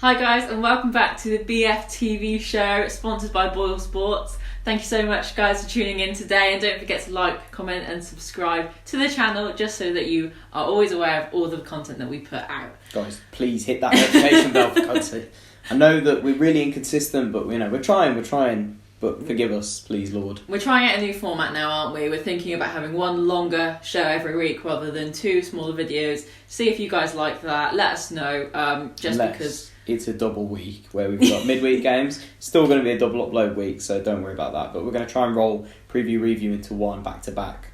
Hi guys, and welcome back to the Bftv show, sponsored by Boyle Sports. Thank you so much guys for tuning in today, and don't forget to like, comment and subscribe to the channel just so that you are always aware of all the content that we put out. Guys, please hit that notification bell for God's sake. I know that we're really inconsistent, but we're trying, but forgive us, please, Lord. We're trying out a new format now, aren't we? We're thinking about having one longer show every week rather than two smaller videos. See if you guys like that. Let us know, because it's a double week where we've got midweek games. Still going to be a double upload week, so don't worry about that. But we're going to try and roll preview review into one back to back.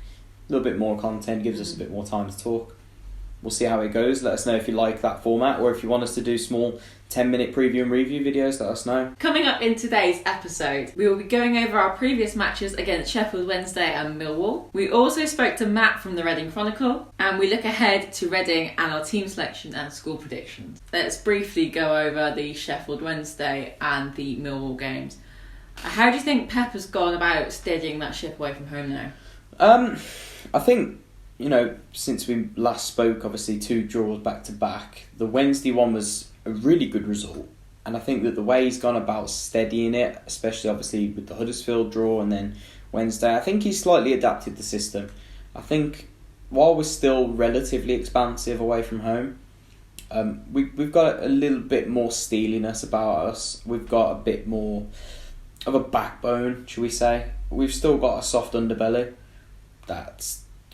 A little bit more content, gives us a bit more time to talk. We'll see how it goes. Let us know if you like that format, or if you want us to do small 10-minute preview and review videos, let us know. Coming up in today's episode, we will be going over our previous matches against Sheffield Wednesday and Millwall. We also spoke to Matt from the Reading Chronicle, and we look ahead to Reading and our team selection and score predictions. Let's briefly go over the Sheffield Wednesday and the Millwall games. How do you think Pep has gone about steadying that ship away from home now? I think, since we last spoke, obviously 2 draws back to back. The Wednesday one was a really good result, and I think that the way he's gone about steadying it, especially obviously with the Huddersfield draw and then Wednesday, I think he's slightly adapted the system. I think while we're still relatively expansive away from home, we've got a little bit more steeliness about us. We've got a bit more of a backbone, shall we say. We've still got a soft underbelly.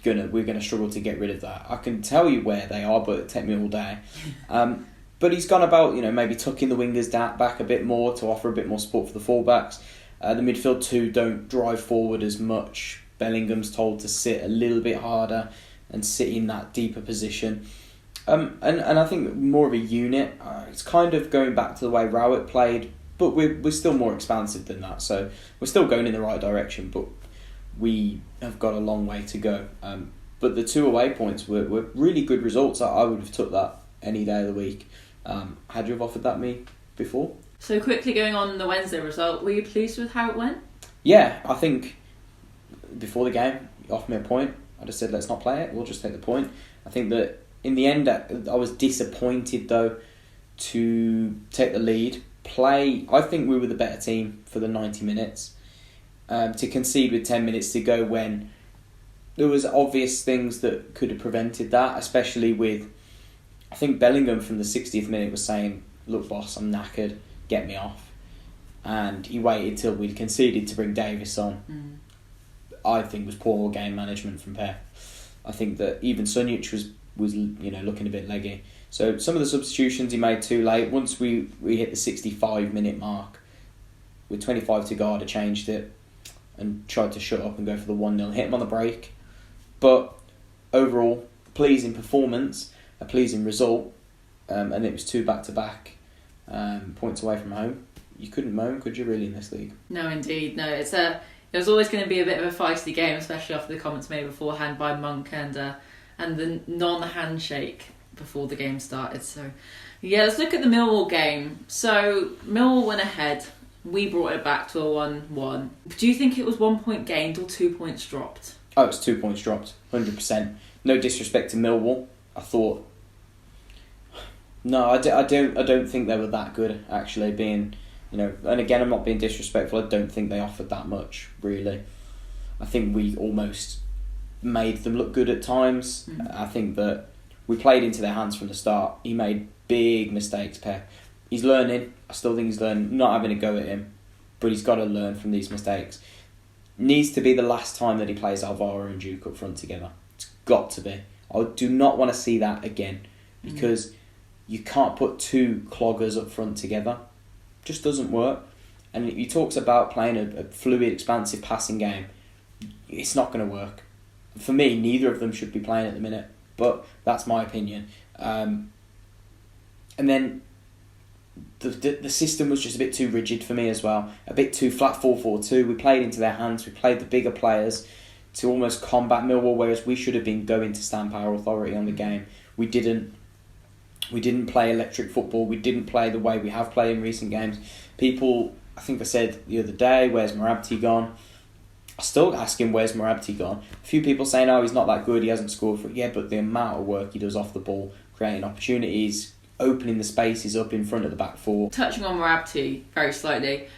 We're gonna struggle to get rid of that. I can tell you where they are, but it'll take me all day. But he's gone about, maybe tucking the wingers back a bit more to offer a bit more support for the fullbacks. The midfield two don't drive forward as much. Bellingham's told to sit a little bit harder and sit in that deeper position. And I think more of a unit. It's kind of going back to the way Rowett played, but we're still more expansive than that. So we're still going in the right direction, but we have got a long way to go. But the 2 away points were really good results. I would have took that any day of the week. Had you have offered that me before? So quickly going on the Wednesday result, were you pleased with how it went? Yeah, I think before the game, you offered me a point. I just said, let's not play it, we'll just take the point. I think that in the end, I was disappointed though to take the lead. I think we were the better team for the 90 minutes. To concede with 10 minutes to go when there was obvious things that could have prevented that, especially with, I think Bellingham from the 60th minute was saying, look boss, I'm knackered, get me off. And he waited till we'd conceded to bring Davis on. I think was poor game management from Pep. I think that even Sunjic was looking a bit leggy. So some of the substitutions he made too late. Once we hit the 65-minute mark, with 25 to go, I'd have changed it and tried to shut up and go for the 1-0, hit him on the break. But overall, pleasing performance, a pleasing result, and it was 2 back-to-back points away from home. You couldn't moan, could you, really, in this league? No, indeed. No, it was always going to be a bit of a feisty game, especially after the comments made beforehand by Monk and the non-handshake before the game started. So, yeah, let's look at the Millwall game. So, Millwall went ahead. We brought it back to a 1-1. Do you think it was 1 point gained or 2 points dropped? Oh, it was 2 points dropped, 100%. No disrespect to Millwall. I thought... No, I don't think they were that good, actually, being... and again, I'm not being disrespectful, I don't think they offered that much, really. I think we almost made them look good at times. I think that we played into their hands from the start. He made big mistakes, Pep. He's learning. I still think he's learning. Not having a go at him, but he's got to learn from these mistakes. Needs to be the last time that he plays Alvaro and Duke up front together. It's got to be. I do not want to see that again, because you can't put 2 cloggers up front together. Just doesn't work. And he talks about playing a fluid, expansive passing game. It's not going to work. For me, neither of them should be playing at the minute, but that's my opinion. And then the system was just a bit too rigid for me as well. A bit too flat 4-4-2. We played into their hands. We played the bigger players to almost combat Millwall, whereas we should have been going to stamp our authority on the game. We didn't play electric football. We didn't play the way we have played in recent games. People, I think I said the other day, where's Marabti gone? I still ask him, where's Marabti gone? A few people saying, oh, he's not that good, he hasn't scored for it. Yeah, but the amount of work he does off the ball, creating opportunities, opening the spaces up in front of the back four. Touching on Morabti very slightly,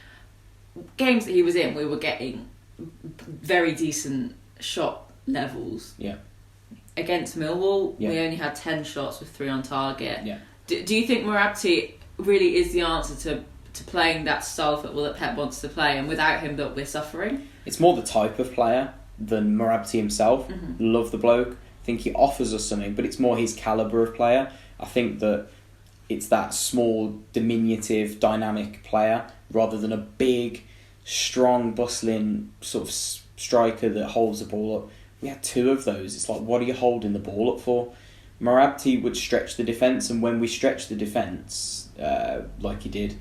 games that he was in, we were getting very decent shot levels. Yeah. Against Millwall, we only had 10 shots with 3 on target. Yeah. Do you think Morabti really is the answer to playing that style of football that Pep wants to play, and without him that we're suffering? It's more the type of player than Morabti himself. Love the bloke. I think he offers us something, but it's more his calibre of player. I think that it's that small, diminutive, dynamic player rather than a big, strong, bustling sort of striker that holds the ball up. We had 2 of those. It's like, what are you holding the ball up for? Morabti would stretch the defence, and when we stretch the defence, like he did...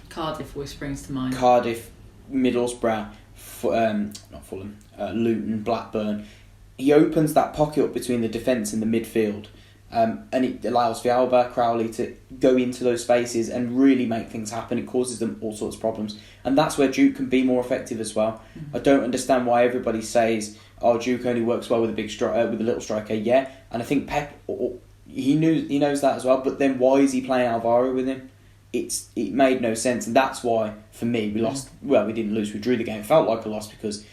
Cardiff always springs to mind. Cardiff, Middlesbrough, not Fulham, Luton, Blackburn. He opens that pocket up between the defence and the midfield, and it allows Villalba, Crowley to go into those spaces and really make things happen. It causes them all sorts of problems, and that's where Duke can be more effective as well. I don't understand why everybody says, "Oh, Duke only works well with a with a little striker." Yeah, and I think Pep, he knows that as well. But then why is he playing Alvaro with him? It made no sense, and that's why for me we lost. Well, we didn't lose. We drew the game. It felt like a loss because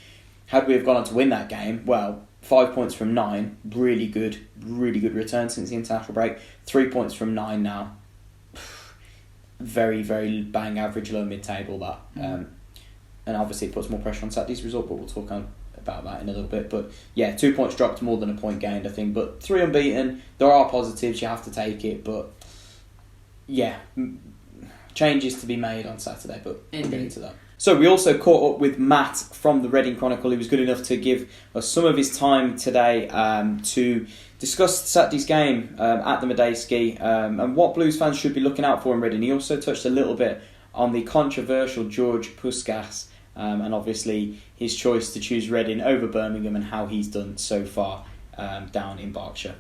had we have gone on to win that game, well, 5 points from 9, really good return since the international break. 3 points from 9 now, very, very bang average, low mid-table that. And obviously it puts more pressure on Saturday's result, but we'll talk about that in a little bit. But yeah, 2 points dropped, more than a point gained, I think. But 3 unbeaten, there are positives, you have to take it. But yeah, changes to be made on Saturday, but we'll get into that. So we also caught up with Matt from the Reading Chronicle. He was good enough to give us some of his time today to discuss Saturday's game at the Medeski and what Blues fans should be looking out for in Reading. He also touched a little bit on the controversial George Puskas and obviously his choice to choose Reading over Birmingham and how he's done so far down in Berkshire.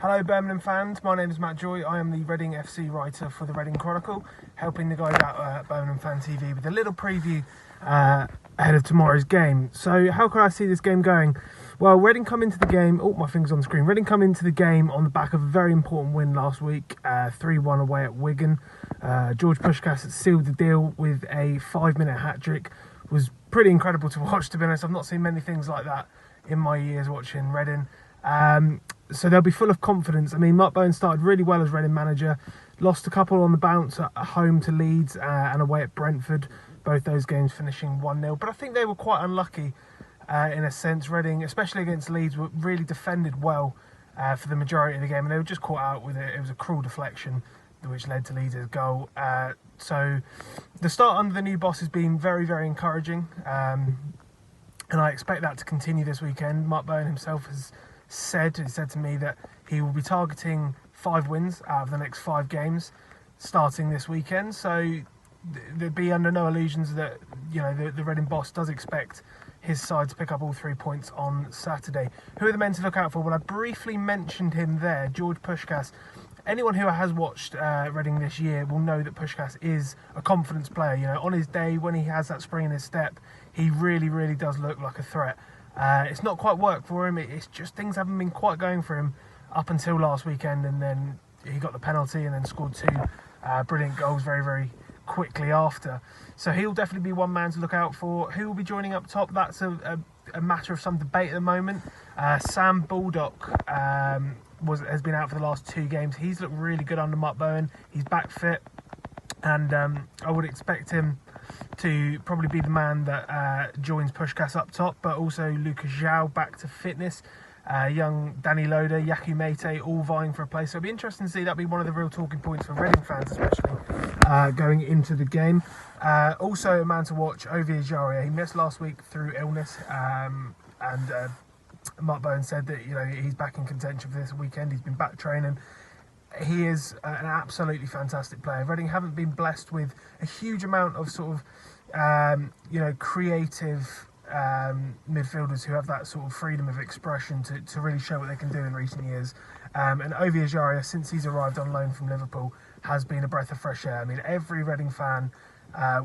Hello Birmingham fans, my name is Matt Joy. I am the Reading FC writer for the Reading Chronicle, helping the guys out at Birmingham Fan TV with a little preview ahead of tomorrow's game. So how can I see this game going? Well, Reading come into the game, my finger's on the screen. Reading come into the game on the back of a very important win last week, 3-1 away at Wigan. George Puskas sealed the deal with a 5-minute hat-trick. Was pretty incredible to watch, to be honest. I've not seen many things like that in my years watching Reading. So they'll be full of confidence. I mean, Mark Bowen started really well as Reading manager, lost a couple on the bounce at home to Leeds and away at Brentford, both those games finishing 1-0. But I think they were quite unlucky in a sense. Reading, especially against Leeds, were really defended well for the majority of the game, and they were just caught out with it. It was a cruel deflection which led to Leeds' goal. So the start under the new boss has been very, very encouraging, and I expect that to continue this weekend. Mark Bowen himself has said to me that he will be targeting 5 wins out of the next 5 games starting this weekend. So there'd be under no illusions that the Reading boss does expect his side to pick up all 3 points on Saturday. Who are the men to look out for? Well, I briefly mentioned him there, George Puskas. Anyone who has watched Reading this year will know that Puskas is a confidence player. On his day, when he has that spring in his step, he really, really does look like a threat. It's not quite worked for him. It's just things haven't been quite going for him up until last weekend, and then he got the penalty and then scored 2 brilliant goals very, very quickly after. So he'll definitely be one man to look out for. Who will be joining up top? That's a matter of some debate at the moment. Sam Baldock has been out for the last 2 games. He's looked really good under Mark Bowen. He's back fit, and I would expect him to probably be the man that joins Puskas up top, but also Lucas Zhao back to fitness, young Danny Loader, Yaku Mete, all vying for a place. So it'll be interesting to see. That'll be one of the real talking points for Reading fans, especially going into the game. Also a man to watch, Ovi Ejaria. He missed last week through illness, and Mark Bowen said that he's back in contention for this weekend. He's been back training. He is an absolutely fantastic player. Reading haven't been blessed with a huge amount of sort of, creative midfielders who have that sort of freedom of expression to really show what they can do in recent years. And Ovi Ejaria, since he's arrived on loan from Liverpool, has been a breath of fresh air. I mean, every Reading fan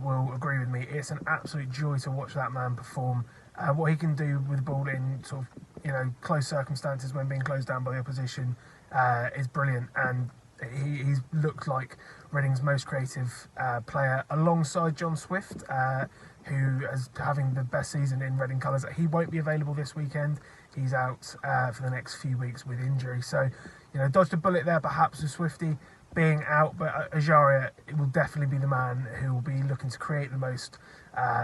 will agree with me. It's an absolute joy to watch that man perform. What he can do with the ball in sort of, close circumstances when being closed down by the opposition is brilliant, and he's looked like Reading's most creative player, alongside John Swift, who is having the best season in Reading colours. He won't be available this weekend. He's out for the next few weeks with injury. So, dodged a bullet there perhaps with Swifty being out, but Ajaria will definitely be the man who will be looking to create the most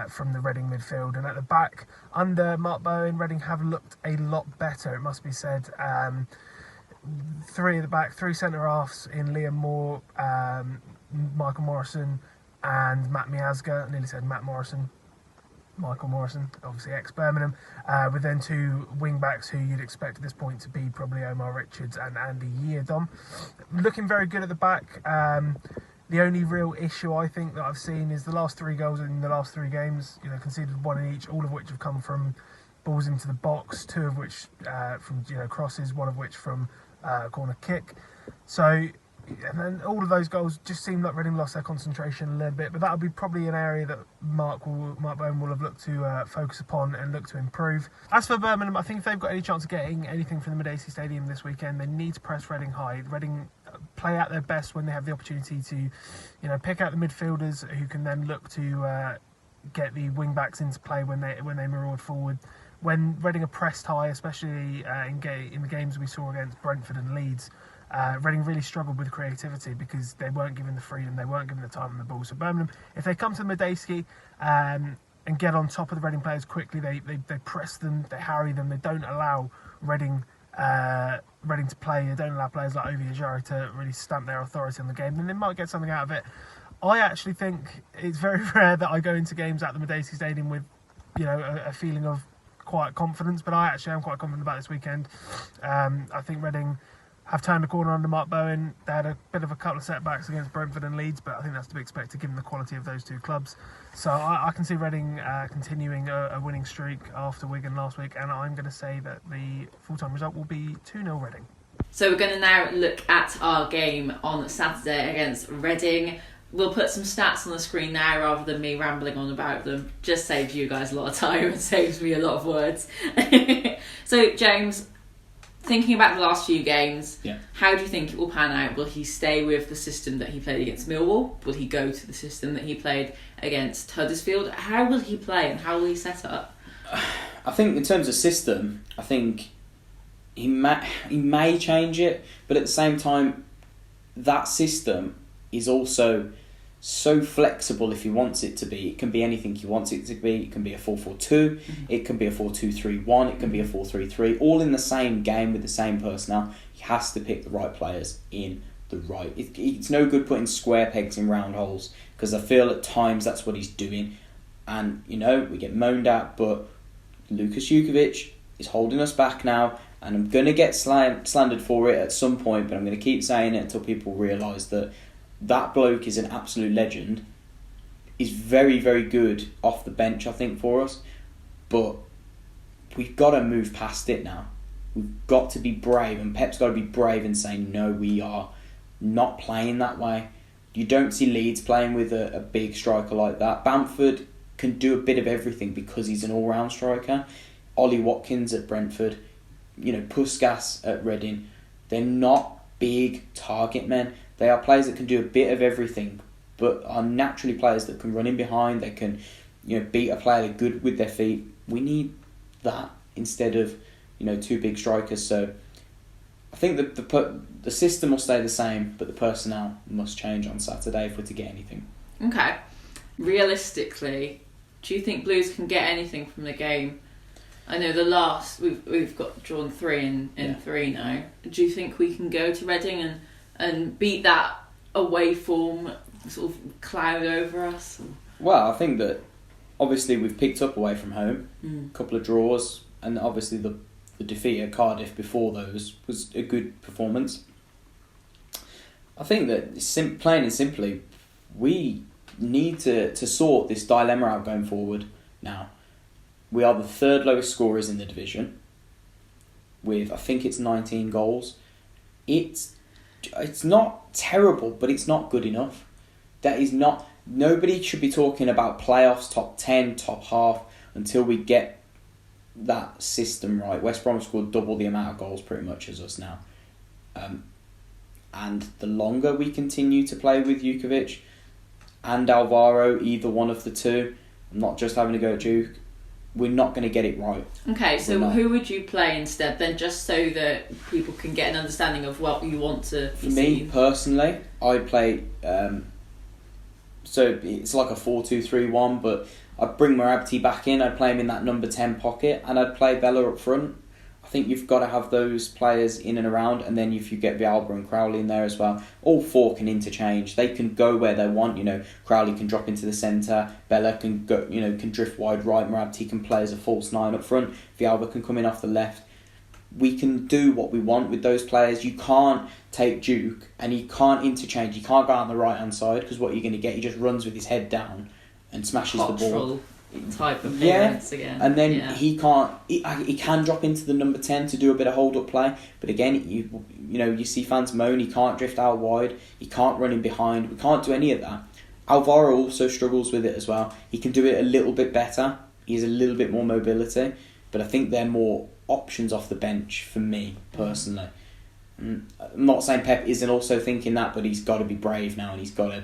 from the Reading midfield. And at the back, under Mark Bowen, Reading have looked a lot better, it must be said. Three at the back, three centre-halves in Liam Moore, Michael Morrison and Matt Miazga. I nearly said Matt Morrison. Michael Morrison, obviously ex-Birmingham, with then two wing-backs who you'd expect at this point to be probably Omar Richards and Andy Yeardom. Looking very good at the back. The only real issue I think that I've seen is the last 3 goals in the last 3 games, conceded 1 in each, all of which have come from balls into the box, 2 of which from crosses, 1 of which from corner kick. So, and then all of those goals just seem like Reading lost their concentration a little bit, but that'll be probably an area that Mark Bowen will have looked to focus upon and look to improve. As for Birmingham, I think if they've got any chance of getting anything from the Mid-AC Stadium this weekend, they need to press Reading high. Reading play out their best when they have the opportunity to, pick out the midfielders who can then look to get the wing backs into play when they maraud forward. When Reading are pressed high, especially in the games we saw against Brentford and Leeds, Reading really struggled with creativity because they weren't given the freedom, they weren't given the time on the ball. So Birmingham, if they come to the Mid-AC and get on top of the Reading players quickly, they press them, they harry them, they don't allow Reading to play, they don't allow players like Ovi Ajari to really stamp their authority on the game, then they might get something out of it. I actually think it's very rare that I go into games at the Mid-AC Stadium with a feeling of quiet confidence, but I actually am quite confident about this weekend. I think Reading have turned the corner under Mark Bowen. They had a bit of a couple of setbacks against Brentford and Leeds, but I think that's to be expected given the quality of those 2 clubs. So I can see Reading continuing a winning streak after Wigan last week, and I'm going to say that the full-time result will be 2-0 Reading. So we're going to now look at our game on Saturday against Reading. We'll put some stats on the screen now rather than me rambling on about them. Just saves you guys a lot of time and saves me a lot of words. So, James, thinking about the last few games, how do you think it will pan out? Will he stay with the system that he played against Millwall? Will he go to the system that he played against Huddersfield? How will he play and how will he set up? I think in terms of system, I think he may change it, but at the same time, that system is also so flexible if he wants it to be. It can be anything he wants it to be. It can be a 4-4-2, it can be a 4-2-3-1, it can be a 4-3-3, all in the same game with the same personnel. He has to pick the right players in the right... It's no good putting square pegs in round holes, because I feel at times that's what he's doing. And, we get moaned at, but Lukas Jukovic is holding us back now, and I'm going to get slandered for it at some point, but I'm going to keep saying it until people realise that bloke is an absolute legend. He's very, very good off the bench, I think, for us. But we've got to move past it now. We've got to be brave, and Pep's got to be brave and say, no, we are not playing that way. You don't see Leeds playing with a big striker like that. Bamford can do a bit of everything because he's an all-round striker. Ollie Watkins at Brentford, Puskas at Reading. They're not big target men. They are players that can do a bit of everything, but are naturally players that can run in behind. They can, beat a player. They're good with their feet. We need that instead of, 2 big strikers. So I think that the system will stay the same, but the personnel must change on Saturday if we're to get anything. Okay. Realistically, do you think Blues can get anything from the game? I know we've got drawn 3 in 3 now. Do you think we can go to Reading and beat that away form sort of cloud over us? Well, I think that obviously we've picked up away from home, a couple of draws, and obviously the defeat at Cardiff before those was a good performance. I think that plain and simply, we need to sort this dilemma out going forward now. We are the 3rd lowest scorers in the division with, I think it's 19 goals. It's not terrible, but it's not good enough. That is not... Nobody should be talking about playoffs, top 10, top half, until we get that system right. West Brom scored double the amount of goals pretty much as us now. and the longer we continue to play with Jukovic and Alvaro, either one of the two, I'm not just having a go at Duke, we're not going to get it right. Okay, so who would you play instead then, just so that people can get an understanding of what you want to For me, personally, I'd play... so it's like a 4-2-3-1, but I'd bring Marabti back in, I'd play him in that number 10 pocket, and I'd play Bella up front. I think you've got to have those players in and around, and then if you get Villalba and Crowley in there as well, all four can interchange. They can go where they want. Crowley can drop into the centre, Bella can go, can drift wide right, Marabti can play as a false nine up front, Villalba can come in off the left. We can do what we want with those players. You can't take Duke and he can't interchange. He can't go out on the right hand side, because what you're going to get, he just runs with his head down and smashes the ball. Type of appearance again. And then he can't. He can drop into the number 10 to do a bit of hold up play, but again, you see fans moan he can't drift out wide, he can't run in behind. We can't do any of that. Alvaro also struggles with it as well. He can do it a little bit better. He has a little bit more mobility, but I think they're more options off the bench for me personally. I'm not saying Pep isn't also thinking that, but he's got to be brave now, and he's got to.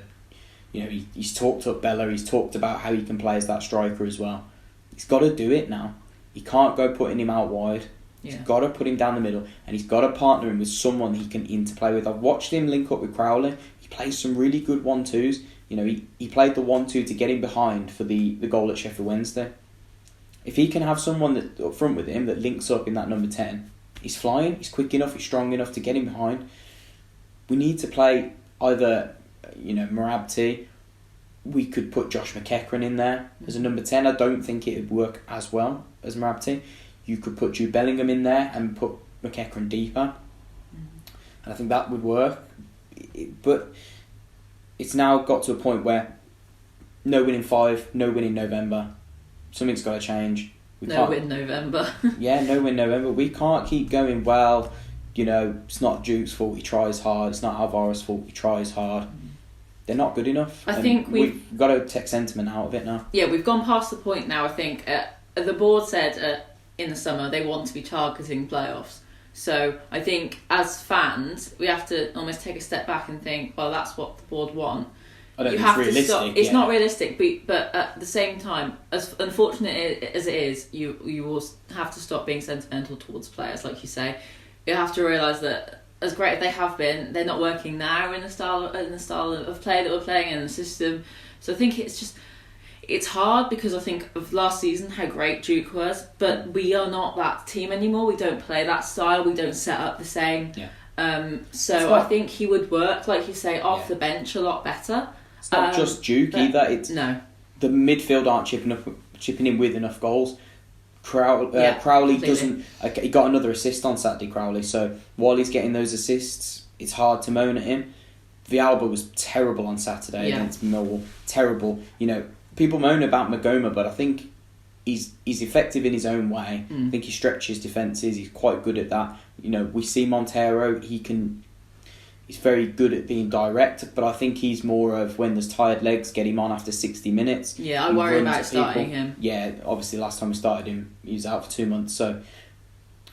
He's talked up Bella, he's talked about how he can play as that striker as well. He's got to do it now. He can't go putting him out wide. He's got to put him down the middle, and he's got to partner him with someone he can interplay with. I've watched him link up with Crowley. He plays some really good 1-2s. He played the 1-2 to get him behind for the goal at Sheffield Wednesday. If he can have someone that up front with him that links up in that number 10, he's flying, he's quick enough, he's strong enough to get him behind. We need to play either... Marabti. We could put Josh McEachran in there as a number 10. I don't think it would work as well as Marabti. You could put Jude Bellingham in there and put McEachran deeper. And I think that would work. But it's now got to a point where no win in 5, no win in November. Something's got to change. No win November. No win November. We can't keep going, it's not Duke's fault, he tries hard. It's not Alvaro's fault, he tries hard. They're not good enough. I think we've got to take sentiment out of it now. Yeah, we've gone past the point now. I think the board said in the summer they want to be targeting playoffs. So I think as fans, we have to almost take a step back and think, well, that's what the board want. I don't think it's realistic. It's not realistic, but at the same time, as unfortunate as it is, you will have to stop being sentimental towards players, like you say. You have to realise that as great as they have been, they're not working now in the style of play that we're playing in the system. So I think it's hard because I think of last season how great Duke was, but we are not that team anymore. We don't play that style. We don't set up the same. I think he would work, like you say, off the bench a lot better. It's not just Duke either. It's the midfield aren't chipping in with enough goals. Crowley completely. doesn't. He got another assist on Saturday, Crowley. So while he's getting those assists, it's hard to moan at him. Villalba was terrible on Saturday against Millwall. Terrible. People moan about Magoma, but I think he's effective in his own way. I think he stretches defences. He's quite good at that. We see Montero. He's very good at being direct, but I think he's more of when there's tired legs, get him on after 60 minutes. Yeah, I worry about starting him. Yeah, obviously last time we started him, he was out for 2 months. So,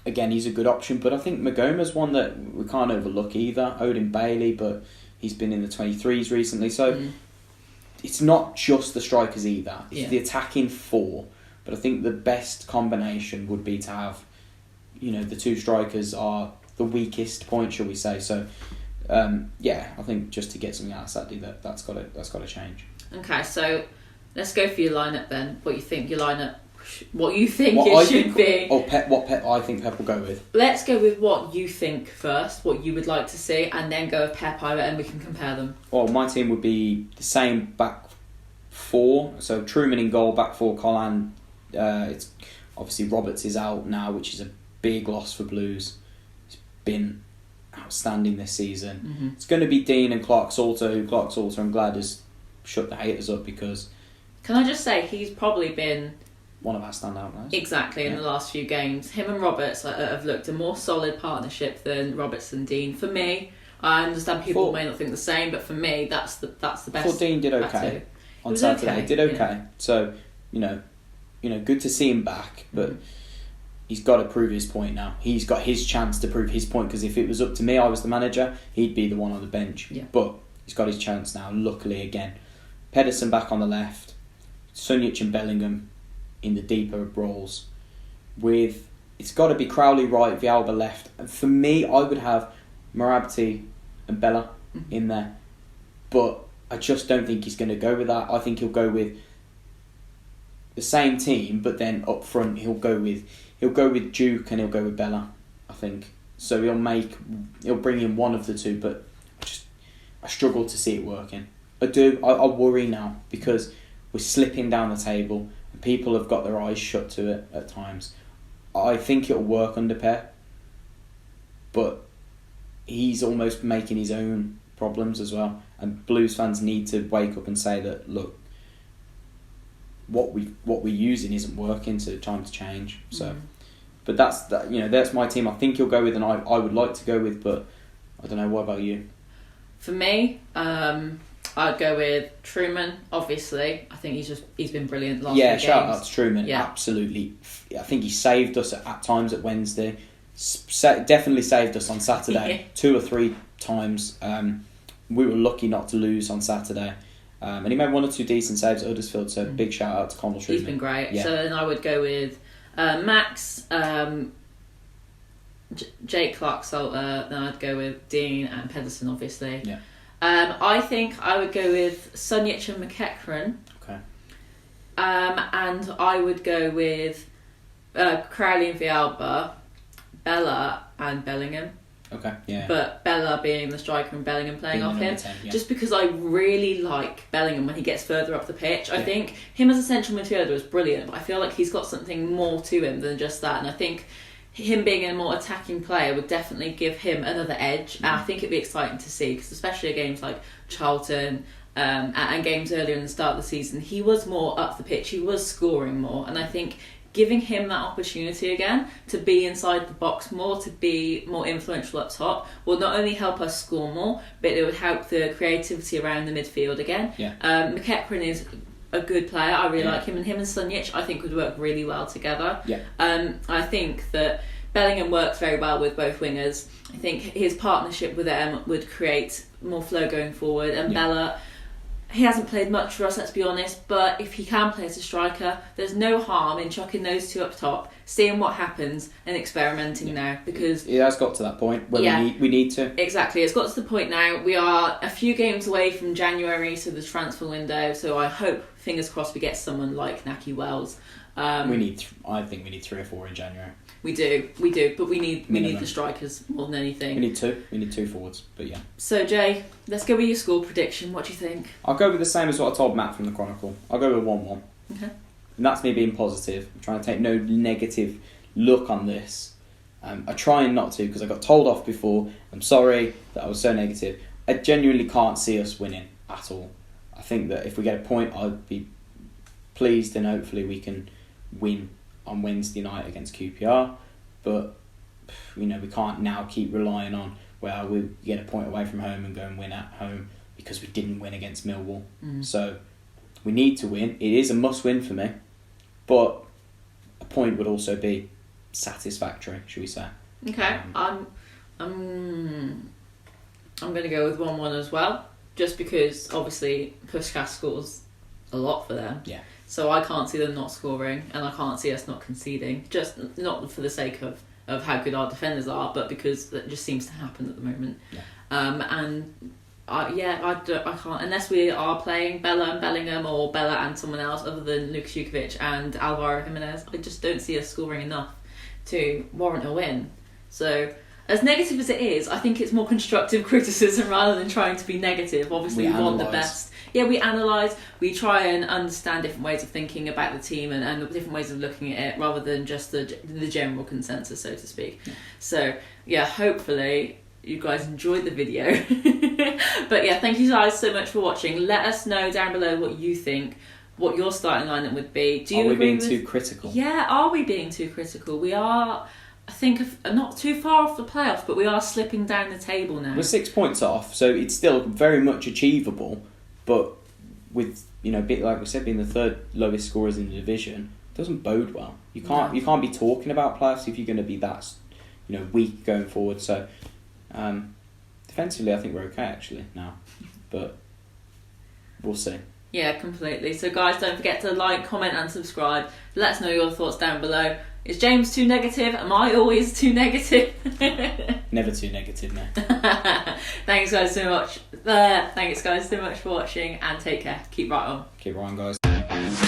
again, he's a good option. But I think Magoma's one that we can't overlook either. Odin Bailey, but he's been in the 23s recently. So, it's not just the strikers either. It's the attacking four. But I think the best combination would be to have, the two strikers are the weakest point, shall we say. So, I think just to get something out of Saturday, that's got to change. Okay, so let's go for your lineup then. What you think your lineup? What you think should be? Or what I think Pep will go with. Let's go with what you think first. What you would like to see, and then go with Pep over, and we can compare them. Well, my team would be the same back four. So Truman in goal, back four. Colin. It's obviously Roberts is out now, which is a big loss for Blues. He's been outstanding this season. It's going to be Dean and Clark Salter, who Clark Salter I'm glad has shut the haters up, because can I just say he's probably been one of our standout players. Exactly, in the last few games. Him and Roberts have looked a more solid partnership than Roberts and Dean. For me, I understand people may not think the same, but for me that's the best. I thought Dean did okay on Saturday. Did okay. So, good to see him back, but he's got to prove his point now. He's got his chance to prove his point, because if it was up to me, I was the manager, he'd be the one on the bench. Yeah. But he's got his chance now, luckily again. Pedersen back on the left, Sunjic and Bellingham in the deeper roles. It's got to be Crowley right, Villalba left. And for me, I would have Marabti and Bella in there. But I just don't think he's going to go with that. I think he'll go with the same team, but then up front he'll go with Duke and he'll go with Bella, I think. So he'll bring in one of the two, but I struggle to see it working. I worry now, because we're slipping down the table and people have got their eyes shut to it at times. I think it'll work under Pep, but he's almost making his own problems as well. And Blues fans need to wake up and say that, look, what we're using isn't working, so time to change. So, but that's my team. I think he'll go with, and I would like to go with, but I don't know. What about you? For me, I'd go with Truman. Obviously, I think he's been brilliant last few games. Shout out to Truman. Yeah. Absolutely. I think he saved us at times at Wednesday. Definitely saved us on Saturday. 2 or 3 times. We were lucky not to lose on Saturday. And he made 1 or 2 decent saves at Huddersfield, so big shout out to Connell Truman. He's been great. Yeah. So then I would go with Max, Jake Clark-Salter, then I'd go with Dean and Pedersen, obviously. Yeah. I think I would go with Sunjic and McEachran. Okay. And I would go with Crowley and Villalba, Bella and Bellingham. Okay, yeah. But Bella being the striker and Bellingham playing Being off the him. number 10, yeah. Just because I really like Bellingham when he gets further up the pitch. I think him as a central midfielder is brilliant, but I feel like he's got something more to him than just that. And I think him being a more attacking player would definitely give him another edge. And I think it'd be exciting to see, because especially at games like Charlton and games earlier in the start of the season, he was more up the pitch, he was scoring more. And I think giving him that opportunity again to be inside the box more, to be more influential up top, will not only help us score more, but it would help the creativity around the midfield again. Yeah. McEachran is a good player. I really like him, and Sunjic I think would work really well together. Yeah. I think that Bellingham works very well with both wingers. I think his partnership with them would create more flow going forward. And Bella, he hasn't played much for us, let's be honest, but if he can play as a striker, there's no harm in chucking those two up top, seeing what happens and experimenting now, because it has got to that point where we need to. Exactly, it's got to the point now. We are a few games away from January, so the transfer window, so I hope, fingers crossed, we get someone like Naki Wells. I think we need 3 or 4 in January. We do, but we need the strikers more than anything. We need 2 forwards, but yeah. So Jay, let's go with your score prediction. What do you think? I'll go with the same as what I told Matt from the Chronicle. I'll go with 1-1. Okay. And that's me being positive. I'm trying to take no negative look on this. I try not to, because I got told off before. I'm sorry that I was so negative. I genuinely can't see us winning at all. I think that if we get a point, I'd be pleased, and hopefully we can win on Wednesday night against QPR. But we can't now keep relying on, well, we get a point away from home and go and win at home, because we didn't win against Millwall. So we need to win. It is a must win for me, but a point would also be satisfactory, should we say. Okay. I'm going to go with 1-1 as well, just because obviously Puskás scores a lot for them. Yeah. So I can't see them not scoring, and I can't see us not conceding. Just not for the sake of how good our defenders are, but because that just seems to happen at the moment. Yeah. I can't, unless we are playing Bella and Bellingham, or Bella and someone else other than Lukas Jukovic and Alvaro Jimenez. I just don't see us scoring enough to warrant a win. So, as negative as it is, I think it's more constructive criticism rather than trying to be negative. Obviously, we want the best. Yeah, we analyse, we try and understand different ways of thinking about the team and different ways of looking at it, rather than just the general consensus, so to speak. Yeah. So, yeah, hopefully you guys enjoyed the video. But yeah, thank you guys so much for watching. Let us know down below what you think, what your starting lineup would be. Are we being too critical? Yeah, are we being too critical? We are, I think, not too far off the playoffs, but we are slipping down the table now. We're 6 points off, so it's still very much achievable. But with, like we said, being the 3rd lowest scorers in the division, doesn't bode well. You can't be talking about players if you're going to be that, weak going forward. So, defensively, I think we're okay actually now, but we'll see. Yeah, completely. So guys, don't forget to like, comment and subscribe. Let us know your thoughts down below. Is James too negative? Am I always too negative? Never too negative, no. Thanks guys so much. Thanks guys so much for watching, and take care. Keep right on. Keep right on, guys.